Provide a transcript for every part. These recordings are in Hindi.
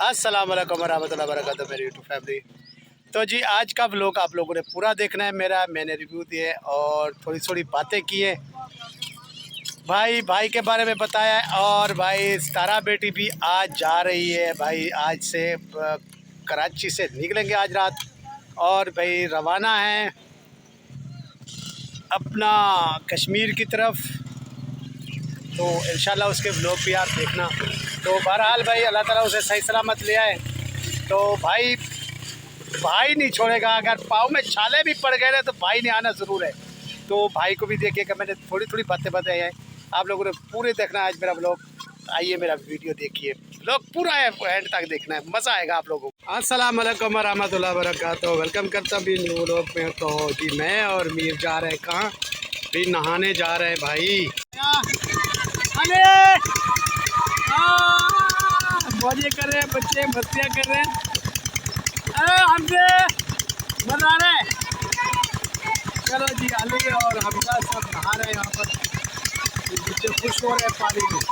अस्सलाम वालेकुम रहमतुल्लाहि व बरकातहू मेरी यूट्यूब फैमिली। तो जी आज का व्लॉग आप लोगों ने पूरा देखना है मेरा। मैंने रिव्यू दिए और थोड़ी थोड़ी बातें की है, भाई के बारे में बताया है। और भाई सितारा बेटी भी आज जा रही है भाई, आज से कराची से निकलेंगे आज रात और भाई रवाना है अपना कश्मीर की तरफ। तो इंशाल्लाह उसके व्लॉग भी आप देखना। तो बहरहाल भाई अल्लाह ताला उसे सही सलामत ले आए। तो भाई नहीं छोड़ेगा, अगर पाँव में छाले भी पड़ गए ना तो भाई ने आना ज़रूर है। तो भाई को भी देखिएगा, मैंने थोड़ी थोड़ी बातें बताई हैं, आप लोगों ने पूरे देखना है आज मेरा व्लॉग। आइए मेरा वीडियो देखिए, व्लॉग पूरा है, एंड तक देखना है, मज़ा आएगा आप लोगों को। अस्सलाम वालेकुम रहमतुल्लाहि व बरकातहू, वेलकम करता भी न्यू व्लॉग में। तो जी मैं और मीर जा रहे हैं कहाँ, भी नहाने जा रहे हैं भाई। मौजे कर रहे हैं बच्चे, मस्तियाँ कर रहे हैं, हमसे मजा आ रहा है। चलो जी अली और हमजा सब नहा रहे हैं यहाँ पर, बच्चे खुश हो रहे हैं पानी में।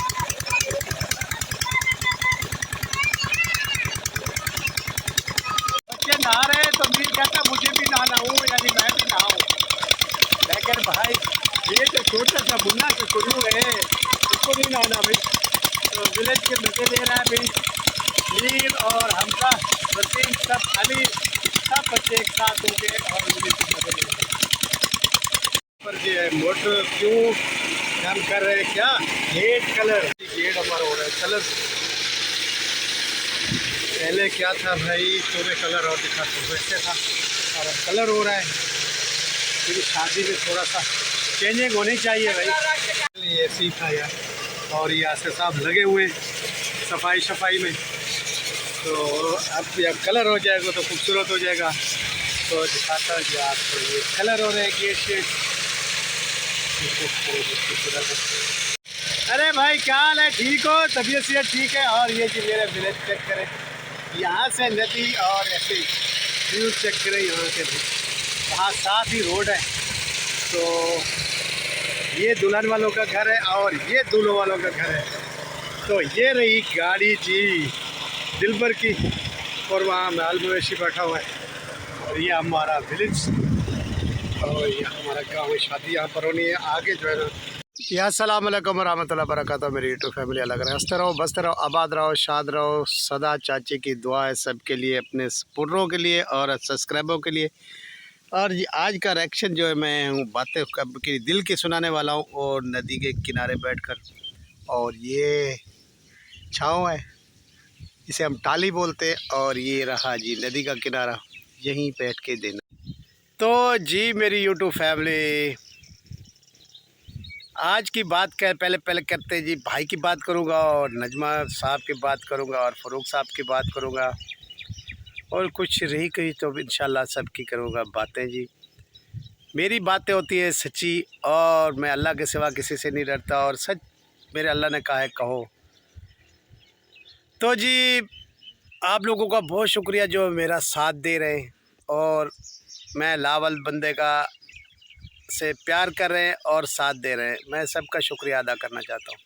बच्चे नहा रहे हैं तो मीर कहता मुझे भी नहाना हूँ, यानी मैं भी नहाऊँ। लेकिन भाई ये तो छोटा सा बुन्ना से शुरू है, उसको नहीं नहाना भाई। तो विलेज के मजे ले रहा है भाई मीर और हमजा, वसीम, सब अली, सब बच्चे एक साथ हो गए और विलेज के मजे ले रहे हैं। पर ये मोटर क्यों काम कर रहे हैं, क्या गेट कलर, गेट हमारा हो रहा है कलर। पहले क्या था भाई, पूरे कलर और दिखा तो वैसे था, और अब कलर हो रहा है। क्योंकि शादी में थोड़ा सा चेंजिंग होनी चाहिए भाई। ये सीखा यार, और ये आस्ते साहब लगे हुए सफाई में। तो अब जब कलर हो जाएगा तो खूबसूरत हो जाएगा। तो दिखाता हूँ जो आपको, ये कलर हो रहे हैं गेट शेट। अरे भाई क्या हाल है, ठीक हो, तबीयत से ठीक है। और ये जी मेरे विलेज चेक करें, यहाँ से नदी और ऐसे व्यू चेक करें, यहाँ से वहाँ साफ ही रोड है। तो ये दुल्हन वालों का घर है और ये दूल्हों वालों का घर है। तो ये रही गाड़ी जी दिलबर की, और वहाँ माल मवेशी बैठा हुआ है। और ये हमारा विलेज और ये हमारा गाँव है। शादी यहाँ पर होनी है आगे जो है ना। या अस्सलाम वालेकुम रहमतुल्लाहि व बरकातहू मेरी यूट्यूब फैमिली। अलग रहे, हंसते रहो, बसते रहो, आबाद रहो, शाद रहो सदा। चाची की दुआ है सबके लिए, अपने सपोर्टरों के लिए और सब्सक्राइबरों के लिए। और ये आज का रिएक्शन जो है, मैं हूँ बातें की दिल की सुनाने वाला हूँ, और नदी के किनारे बैठकर। और ये छाँव है, इसे हम टाली बोलते हैं। और ये रहा जी नदी का किनारा, यहीं बैठ के देना। तो जी मेरी यूट्यूब फैमिली, आज की बात कर पहले करते जी, भाई की बात करूँगा और नजमा साहब की बात करूँगा और फ़रूक साहब की बात करूँगा, और कुछ रही कही तो इंशाल्लाह सबकी करूँगा बातें जी। मेरी बातें होती है सच्ची, और मैं अल्लाह के सिवा किसी से नहीं डरता, और सच मेरे अल्लाह ने कहा है कहो। तो जी आप लोगों का बहुत शुक्रिया जो मेरा साथ दे रहे हैं, और मैं लावल बंदे का से प्यार कर रहे हैं और साथ दे रहे हैं, मैं सबका शुक्रिया अदा करना चाहता हूँ।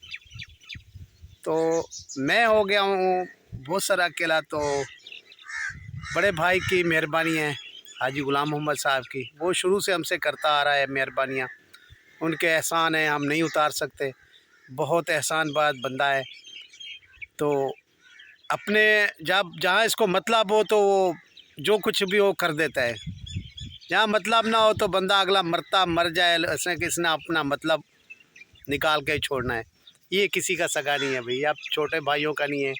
तो मैं हो गया हूँ बहुत सारा अकेला, तो बड़े भाई की मेहरबानी है, हाजी गुलाम मोहम्मद साहब की, वो शुरू से हमसे करता आ रहा है मेहरबानियाँ, उनके एहसान हैं, हम नहीं उतार सकते। बहुत एहसान बात बंदा है। तो अपने जब जहाँ इसको मतलब हो तो वो जो कुछ भी वो कर देता है, जहाँ मतलब ना हो तो बंदा अगला मरता मर जाए, ऐसे किसने अपना मतलब निकाल के छोड़ना है। ये किसी का सगा नहीं है भाई, अब छोटे भाइयों का नहीं है।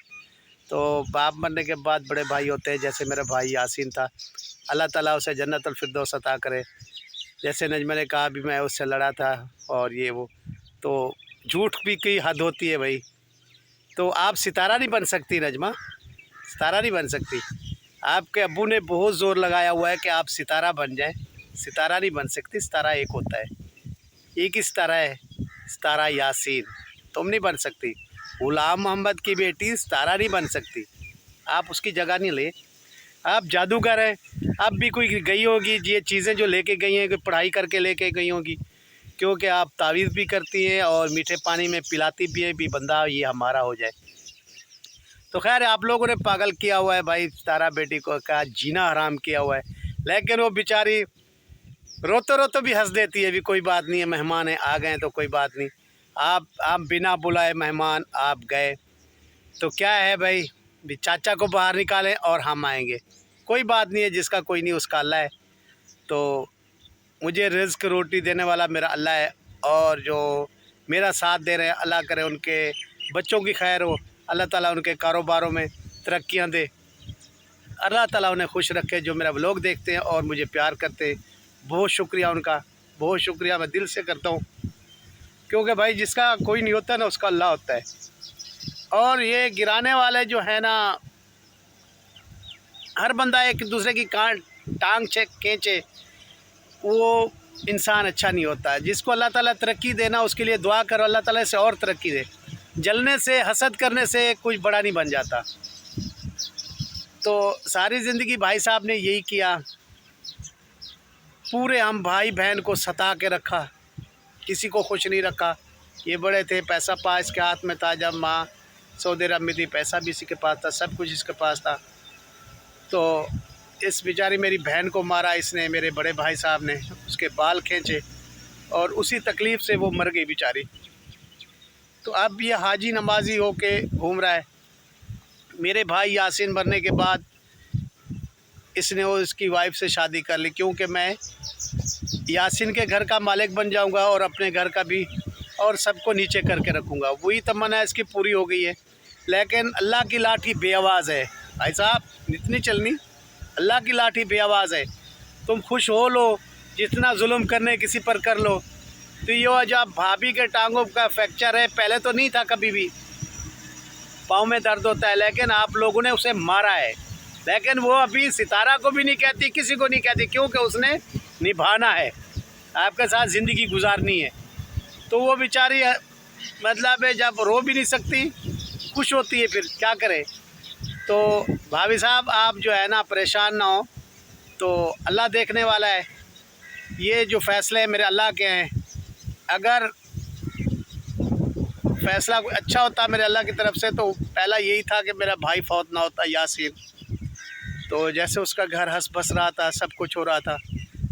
तो बाप मरने के बाद बड़े भाई होते हैं, जैसे मेरा भाई यासीन था, अल्लाह ताला उसे जन्नतुल फिरदौस अता करे। जैसे नजमा ने कहा भी मैं उससे लड़ा था और ये वो, तो झूठ भी की हद होती है भाई। तो आप सितारा नहीं बन सकती नजमा, सितारा नहीं बन सकती। आपके अब्बू ने बहुत ज़ोर लगाया हुआ है कि आप सितारा बन जाएं, सितारा नहीं बन सकती। सितारा एक होता है, एक ही सितारा है, सितारा यासीन, तुम नहीं बन सकती। गुलाम मोहम्मद की बेटी सितारा नहीं बन सकती, आप उसकी जगह नहीं ले। आप जादूगर हैं, अब भी कोई गई होगी ये चीज़ें जो लेके गई हैं, कोई पढ़ाई करके लेके गई होगी, क्योंकि आप तावीज़ भी करती हैं और मीठे पानी में पिलाती भी हैं भी बंदा ये हमारा हो जाए। तो खैर आप लोगों ने पागल किया हुआ है भाई, तारा बेटी को का जीना हराम किया हुआ है, लेकिन वो बेचारी रोते रोते भी हंस देती है। भी कोई बात नहीं है, मेहमान है, आ गए तो कोई बात नहीं। आप बिना बुलाए मेहमान आप गए तो क्या है भाई, भी चाचा को बाहर निकालें और हम आएंगे, कोई बात नहीं है, जिसका कोई नहीं उसका अल्लाह है। तो मुझे रिज़्क रोटी देने वाला मेरा अल्लाह है, और जो मेरा साथ दे रहे हैं अल्लाह करे उनके बच्चों की खैर हो, अल्लाह ताला उनके कारोबारों में तरक्कियां दे, अल्लाह ताला उन्हें खुश रखे जो मेरा व्लॉग देखते हैं और मुझे प्यार करते हैं। बहुत शुक्रिया उनका, बहुत शुक्रिया मैं दिल से करता हूँ, क्योंकि भाई जिसका कोई नहीं होता ना उसका अल्लाह होता है। और ये गिराने वाले जो है ना, हर बंदा एक दूसरे की टांग खींचे, वो इंसान अच्छा नहीं होता। जिसको अल्लाह ताला तरक्की देना उसके लिए दुआ करो, अल्लाह ताला से और तरक्की दे। जलने से हसद करने से कुछ बड़ा नहीं बन जाता। तो सारी ज़िंदगी भाई साहब ने यही किया, पूरे हम भाई बहन को सता के रखा, किसी को खुश नहीं रखा। ये बड़े थे, पैसा पा इसके हाथ में था, जब माँ सऊदी अरब में थी पैसा भी इसी के पास था, सब कुछ इसके पास था। तो इस बेचारी मेरी बहन को मारा इसने, मेरे बड़े भाई साहब ने, उसके बाल खींचे और उसी तकलीफ़ से वो मर गई बेचारी। तो अब ये हाजी नमाजी हो के घूम रहा है। मेरे भाई यासीन मरने के बाद इसने वो इसकी वाइफ से शादी कर ली, क्योंकि मैं यासीन के घर का मालिक बन जाऊंगा और अपने घर का भी, और सबको नीचे करके रखूंगा। वही तमन्ना इसकी पूरी हो गई है। लेकिन अल्लाह की लाठी बेआवाज़ है भाई साहब, इतनी चलनी, अल्लाह की लाठी बेआवाज़ है। तुम खुश हो लो, जितना जुल्म करने किसी पर कर लो। तो ये जो भाभी के टांगों का फ्रैक्चर है, पहले तो नहीं था कभी भी, पाँव में दर्द होता है, लेकिन आप लोगों ने उसे मारा है। लेकिन वो अभी सितारा को भी नहीं कहती, किसी को नहीं कहती, क्योंकि उसने निभाना है, आपके साथ ज़िंदगी गुजारनी है। तो वो बेचारी मतलब है, जब रो भी नहीं सकती, खुश होती है, फिर क्या करे। तो भाभी साहब आप जो है ना परेशान ना हो, तो अल्लाह देखने वाला है। ये जो फ़ैसले मेरे अल्लाह के हैं, अगर फ़ैसला कोई अच्छा होता मेरे अल्लाह की तरफ से, तो पहला यही था कि मेरा भाई फौत ना होता यासीन। तो जैसे उसका घर हंस बस रहा था, सब कुछ हो रहा था,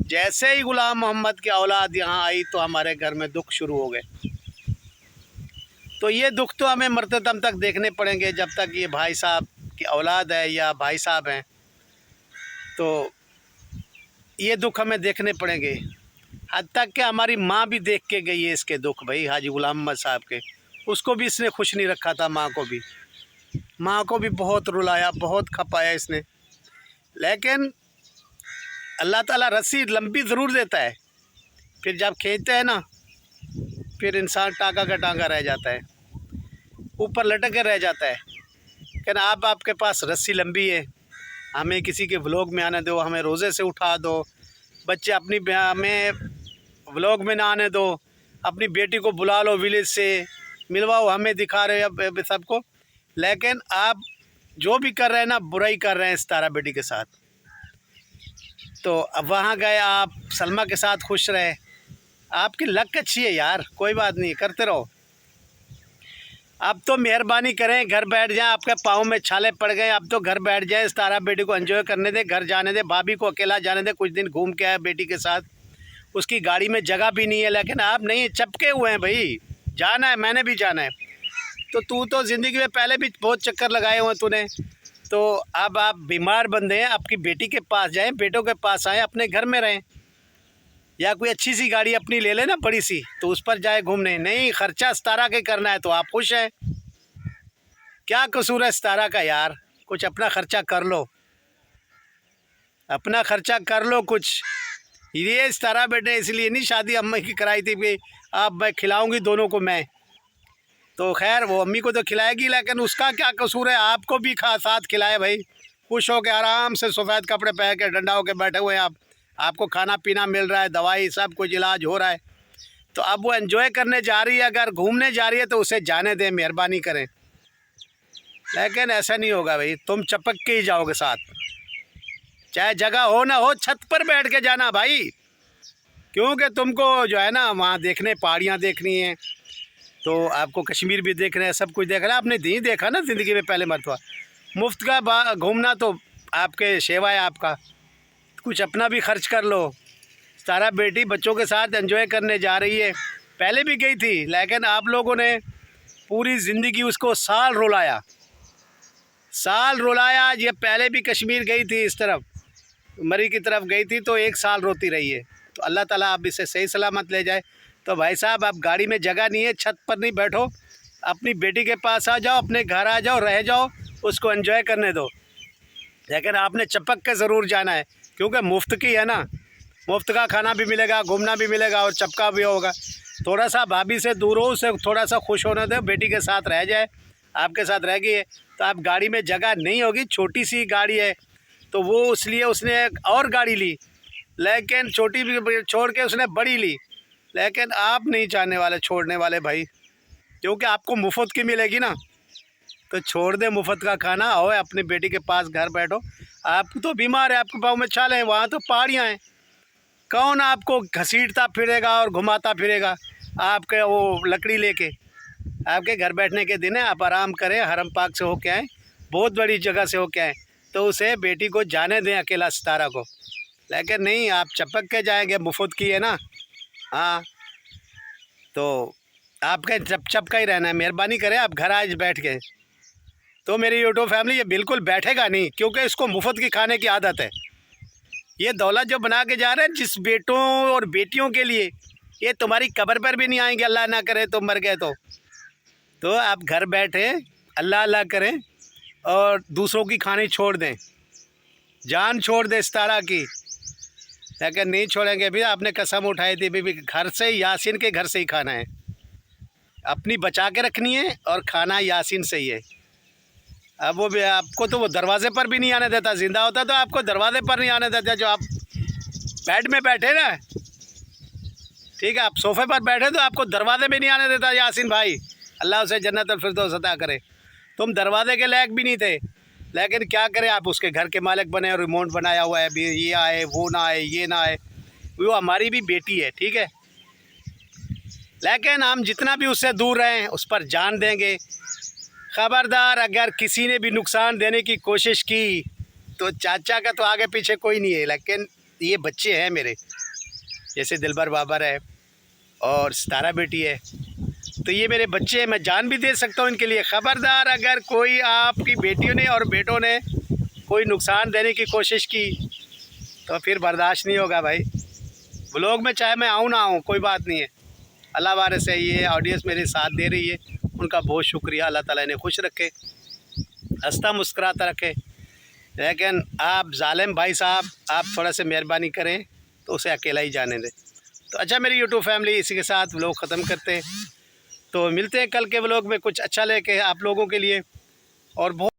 जैसे ही गुलाम मोहम्मद की औलाद यहाँ आई तो हमारे घर में दुख शुरू हो गए। तो ये दुख तो हमें मरते दम तक देखने पड़ेंगे, जब तक ये भाई साहब की औलाद है या भाई साहब हैं, तो ये दुख हमें देखने पड़ेंगे। हद तक कि हमारी माँ भी देख के गई है इसके दुख भाई, हाजी गुलाम मोहम्मद साहब के। उसको भी इसने खुश नहीं रखा था, माँ को भी बहुत रुलाया, बहुत खपाया इसने। लेकिन अल्लाह ताला रस्सी लंबी ज़रूर देता है, फिर जब खींचते हैं ना, फिर इंसान टाँका का टाँका रह जाता है, ऊपर लटक के रह जाता है। लेकिन आपके पास रस्सी लंबी है, हमें किसी के व्लॉग में आने दो, हमें रोज़े से उठा दो, बच्चे अपनी हमें व्लॉग में ना आने दो, अपनी बेटी को बुला लो विलेज से, मिलवाओ, हमें दिखा रहे हो अब सबको। लेकिन आप जो भी कर रहे हैं ना, बुराई कर रहे हैं इस तारा बेटी के साथ। तो अब वहाँ गए, आप सलमा के साथ खुश रहे, आपकी लक अच्छी है यार, कोई बात नहीं, करते रहो। अब तो मेहरबानी करें, घर बैठ जाएं, आपके पाँव में छाले पड़ गए, अब तो घर बैठ जाएं, इस तारा बेटी को एंजॉय करने दे, घर जाने दे, भाभी को अकेला जाने दे, कुछ दिन घूम के आए बेटी के साथ। उसकी गाड़ी में जगह भी नहीं है, लेकिन आप नहीं, चपके हुए हैं भाई, जाना है, मैंने भी जाना है। तो तू तो ज़िंदगी में पहले भी बहुत चक्कर लगाए हुए तूने, तो अब आप बीमार बंदे हैं, आपकी बेटी के पास जाएँ, बेटों के पास आएँ, अपने घर में रहें, या कोई अच्छी सी गाड़ी अपनी ले लेना बड़ी सी, तो उस पर जाए घूमने। नहीं, ख़र्चा सितारा के करना है तो आप खुश हैं, क्या कसूर है सितारा का यार, कुछ अपना ख़र्चा कर लो, अपना ख़र्चा कर लो कुछ। ये सितारा बेटे इसलिए नहीं शादी अम्मी की कराई थी कि अब मैं खिलाऊंगी दोनों को मैं, तो खैर वो अम्मी को तो खिलाएगी, लेकिन उसका क्या कसूर है, आपको भी साथ खिलाए भाई, खुश हो के आराम से सफ़ेद कपड़े पहन के डंडा हो के बैठे हुए हैं आप, आपको खाना पीना मिल रहा है, दवाई सब कुछ इलाज हो रहा है। तो अब वो एंजॉय करने जा रही है, अगर घूमने जा रही है तो उसे जाने दें, मेहरबानी करें। लेकिन ऐसा नहीं होगा भाई, तुम चपक के ही जाओगे साथ, चाहे जगह हो ना हो, छत पर बैठ के जाना भाई, क्योंकि तुमको जो है ना वहाँ देखने, पहाड़ियाँ देखनी है, तो आपको कश्मीर भी देख रहे हैं, सब कुछ देख रहे हैं। आपने नहीं देखा ना ज़िंदगी में पहले मरतबा। मुफ्त का घूमना तो आपके सेवा है आपका। कुछ अपना भी खर्च कर लो। सारा बेटी बच्चों के साथ एंजॉय करने जा रही है। पहले भी गई थी, लेकिन आप लोगों ने पूरी ज़िंदगी उसको साल रुलाया, साल रुलाया। ये पहले भी कश्मीर गई थी, इस तरफ मरी की तरफ गई थी, तो 1 साल रोती रही है। तो अल्लाह ताला आप इसे सही सलामत ले जाए। तो भाई साहब, आप गाड़ी में जगह नहीं है, छत पर नहीं बैठो, अपनी बेटी के पास आ जाओ, अपने घर आ जाओ, रह जाओ, उसको एंजॉय करने दो। लेकिन आपने चपक के ज़रूर जाना है, क्योंकि मुफ्त की है ना, मुफ्त का खाना भी मिलेगा, घूमना भी मिलेगा और चपका भी होगा। थोड़ा सा भाभी से दूर हो, उसे थोड़ा सा खुश होने दो, बेटी के साथ रह जाए, आपके साथ रह गई है। तो आप गाड़ी में जगह नहीं होगी, छोटी सी गाड़ी है, तो वो इसलिए उसने एक और गाड़ी ली, लेकिन छोटी भी छोड़ के उसने बड़ी ली। लेकिन आप नहीं चाहने वाले छोड़ने वाले भाई, क्योंकि आपको मुफ्त की मिलेगी ना। तो छोड़ दे मुफ्त का खाना, आओ अपनी बेटी के पास घर बैठो। आप तो बीमार है, आपके पाँव में छाले हैं, वहाँ तो पहाड़ियाँ हैं, कौन आपको घसीटता फिरेगा और घुमाता फिरेगा आपके वो लकड़ी लेके। आपके घर बैठने के दिन है, आप आराम करें, हरम पाक से होके आएँ, बहुत बड़ी जगह से होके आएँ। तो उसे बेटी को जाने दें, अकेला सितारा को। लेकिन नहीं, आप चपक के जाएंगे, मुफ्त की है ना। हाँ, तो आपके चप का ही रहना है। मेहरबानी करें, आप घर आज बैठ के। तो मेरी यूट्यूब फैमिली, ये बिल्कुल बैठेगा नहीं, क्योंकि इसको मुफ्त की खाने की आदत है। ये दौलत जो बना के जा रहे हैं जिस बेटों और बेटियों के लिए, ये तुम्हारी कब्र पर भी नहीं आएंगे, अल्लाह ना करे तो मर गए तो आप घर बैठे अल्लाह अल्लाह करें और दूसरों की खानी छोड़ दें, जान छोड़ दें सितारा की। लेकिन नहीं छोड़ेंगे भी, आपने कसम उठाई थी भी घर से ही, यासीन के घर से ही खाना है, अपनी बचा के रखनी है और खाना यासीन से ही है। अब वो भी आपको तो वो दरवाजे पर भी नहीं आने देता, जिंदा होता तो आपको दरवाजे पर नहीं आने देता। जो आप बेड में बैठे ना, ठीक है, आप सोफे पर बैठे तो आपको दरवाजे में नहीं आने देता यासीन भाई, अल्लाह उसे जन्नत फिरदौस अता करे। तुम दरवाजे के लायक भी नहीं थे, लेकिन क्या करें, आप उसके घर के मालिक बने और रिमोट बनाया हुआ है भी, ये आए वो ना आए, ये ना आए। वो हमारी भी बेटी है, ठीक है, लेकिन हम जितना भी उससे दूर रहें, उस पर जान देंगे। ख़बरदार, अगर किसी ने भी नुकसान देने की कोशिश की तो चाचा का तो आगे पीछे कोई नहीं है, लेकिन ये बच्चे हैं मेरे, जैसे दिलबर बाबर है और सितारा बेटी है, तो ये मेरे बच्चे हैं, मैं जान भी दे सकता हूँ इनके लिए। ख़बरदार, अगर कोई आपकी बेटियों ने और बेटों ने कोई नुकसान देने की कोशिश की तो फिर बर्दाश्त नहीं होगा भाई। व्लॉग में चाहे मैं आऊँ ना आऊँ, कोई बात नहीं है। अल्लाह वाले से ये ऑडियंस मेरे साथ दे रही है, उनका बहुत शुक्रिया। अल्लाह ताला इन्हें खुश रखे, हंसता मुस्कुराता रखे। लेकिन आप जालिम भाई साहब, आप थोड़ा सा मेहरबानी करें तो उसे अकेला ही जाने दें। तो अच्छा मेरी यूट्यूब फैमिली, इसी के साथ व्लॉग ख़त्म करते हैं। तो मिलते हैं कल के व्लॉग में कुछ अच्छा लेके आप लोगों के लिए। और बहुत